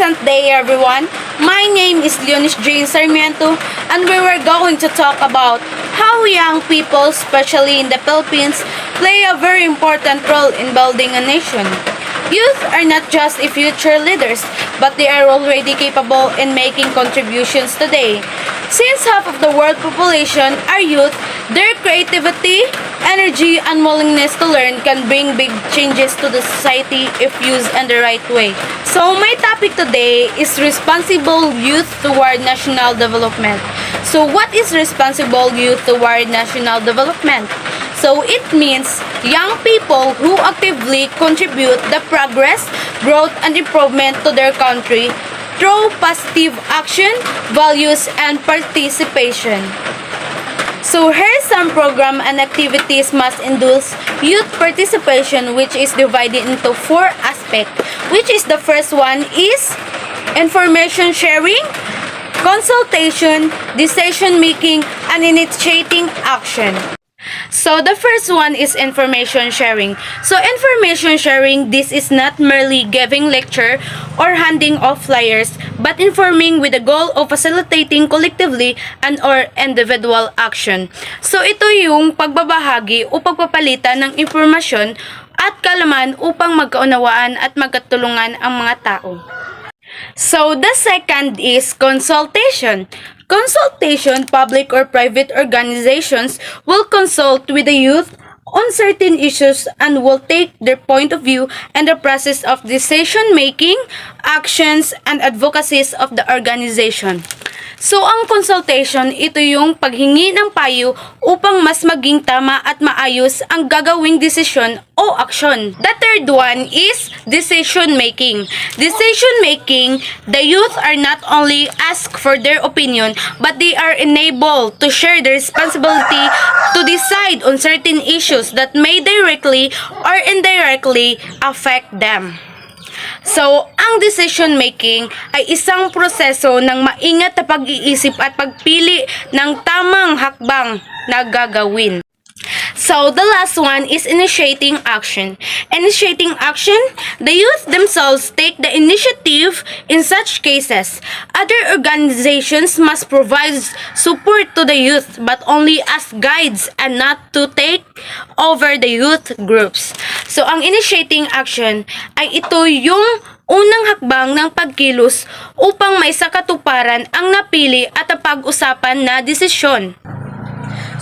pleasant day, everyone. My name is Leonis Jane Sarmiento, and we were going to talk about how young people, especially in the Philippines, play a very important role in building a nation. Youth are not just the future leaders, but they are already capable in making contributions today. Since half of the world population are youth, their creativity, energy, and willingness to learn can bring big changes to the society if used in the right way. So my topic today is responsible youth toward national development. So what is responsible youth toward national development? So it means young people who actively contribute the progress, growth, and improvement to their country through positive action, values, and participation. So here's some program and activities must induce youth participation, which is divided into 4 aspects, which is the first one is information sharing, consultation, decision making, and initiating action. So the first one is information sharing. So information sharing, this is not merely giving lecture or handing off flyers, but informing with the goal of facilitating collectively and or individual action. So ito yung pagbabahagi o pagpapalitan ng impormasyon at kalaman upang magkaunawaan at magkatulungan ang mga tao. So the second is consultation. Consultation, public or private organizations will consult with the youth on certain issues and will take their point of view and the process of decision making, actions, and advocacies of the organization. So, ang consultation, ito yung paghingi ng payo upang mas maging tama at maayos ang gagawing desisyon o aksyon. The third one is decision making. Decision making, the youth are not only asked for their opinion, but they are enabled to share the responsibility to decide on certain issues that may directly or indirectly affect them. So, ang decision making ay isang proseso ng maingat na pag-iisip at pagpili ng tamang hakbang na gagawin. So, the last one is initiating action. Initiating action, the youth themselves take the initiative in such cases. Other organizations must provide support to the youth but only as guides and not to take over the youth groups. So, ang initiating action ay ito yung unang hakbang ng pagkilos upang may sakatuparan ang napili at ang pag-usapan na desisyon.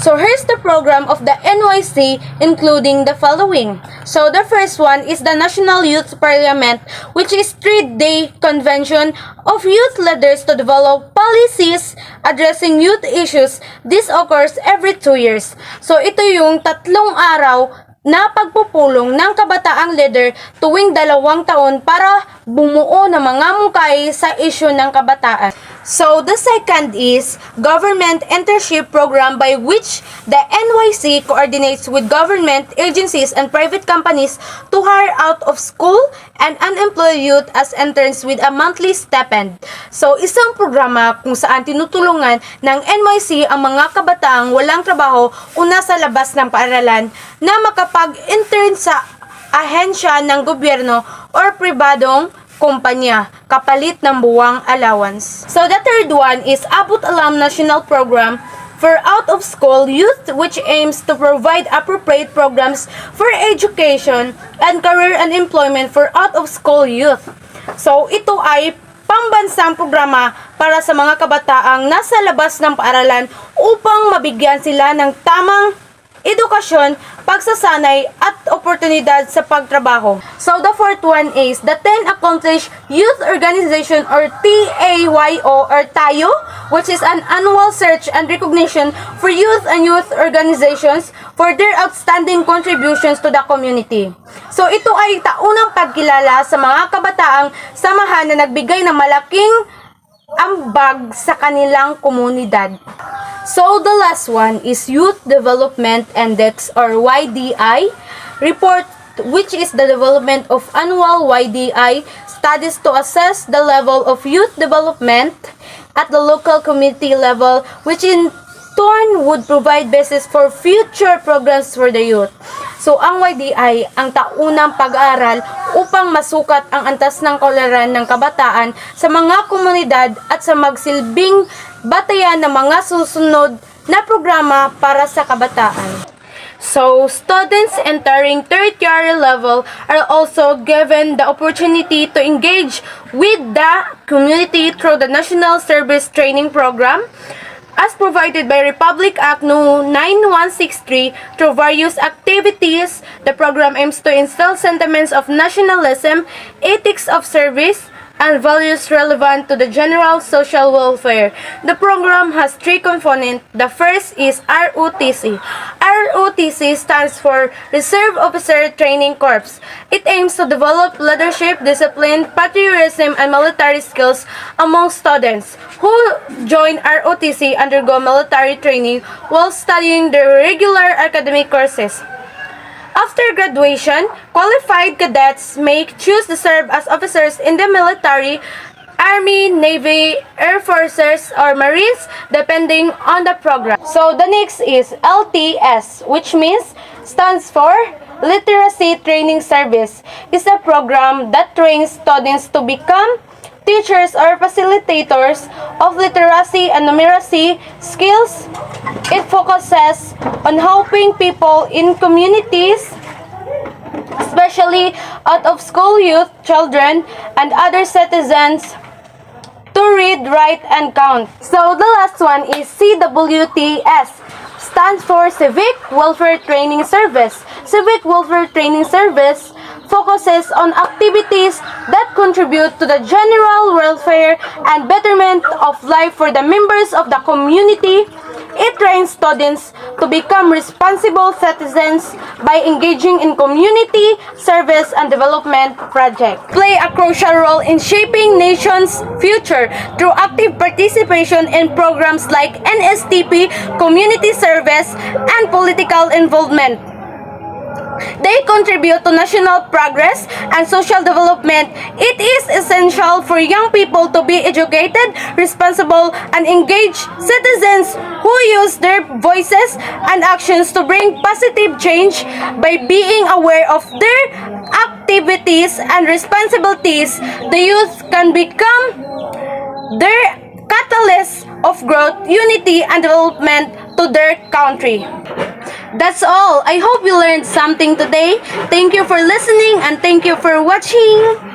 So here's the program of the NYC, including the following. So the first one is the National Youth Parliament, which is 3-day convention of youth leaders to develop policies addressing youth issues. This occurs every 2 years. So ito yung 3 araw na pagpupulong ng kabataang leader tuwing 2 taon para bumuo ng mga mungkahi sa isyu ng kabataan. So, the second is Government Internship Program, by which the NYC coordinates with government agencies and private companies to hire out of school and unemployed youth as interns with a monthly stipend. So, isang programa kung saan tinutulungan ng NYC ang mga kabataang walang trabaho o nasa labas ng paaralan na makapag-intern sa ahensya ng gobyerno or pribadong kumpanya kapalit ng buwang allowance. So the third one is Abot Alam National Program for out-of-school youth, which aims to provide appropriate programs for education and career and employment for out-of-school youth. So ito ay pambansang programa para sa mga kabataang nasa labas ng paaralan upang mabigyan sila ng tamang edukasyon, pagsasanay at oportunidad sa pagtrabaho. So the fourth one is the 10 Accomplished Youth Organization or TAYO or TAYO, which is an annual search and recognition for youth and youth organizations for their outstanding contributions to the community. So ito ay taunang pagkilala sa mga kabataang samahan na nagbigay ng malaking ambag sa kanilang komunidad. So the last one is Youth Development Index or YDI report, which is the development of annual YDI studies to assess the level of youth development at the local community level, which in turn would provide basis for future programs for the youth. So ang YDI ang taunang pag-aaral upang masukat ang antas ng kaunlaran ng kabataan sa mga komunidad at sa magsilbing batayan ng mga susunod na programa para sa kabataan. So, students entering third-year level are also given the opportunity to engage with the community through the National Service Training Program as provided by Republic Act No. 9163 through various activities. The program aims to instill sentiments of nationalism, ethics of service, and values relevant to the general social welfare. The program has three components. The first is ROTC. ROTC stands for Reserve Officer Training Corps. It aims to develop leadership, discipline, patriotism, and military skills among students who join ROTC undergo military training while studying their regular academic courses. After graduation, qualified cadets may choose to serve as officers in the military, Army, Navy, Air Forces, or Marines, depending on the program. So the next is LTS, which means stands for Literacy Training Service. It's a program that trains students to become teachers or facilitators of literacy and numeracy skills. It focuses on helping people in communities, especially out-of-school youth, children, and other citizens, to read, write, and count. So the last one is CWTS, stands for Civic Welfare Training Service. Civic Welfare Training Service focuses on activities that contribute to the general welfare and betterment of life for the members of the community. It trains students to become responsible citizens by engaging in community service and development projects. Play a crucial role in shaping nation's future through active participation in programs like NSTP, community service, and political involvement. They contribute to national progress and social development. It is essential for young people to be educated, responsible, and engaged citizens who use their voices and actions to bring positive change. By being aware of their activities and responsibilities, the youth can become their catalyst of growth, unity, and development to their country. That's all. I hope you learned something today. Thank you for listening and thank you for watching.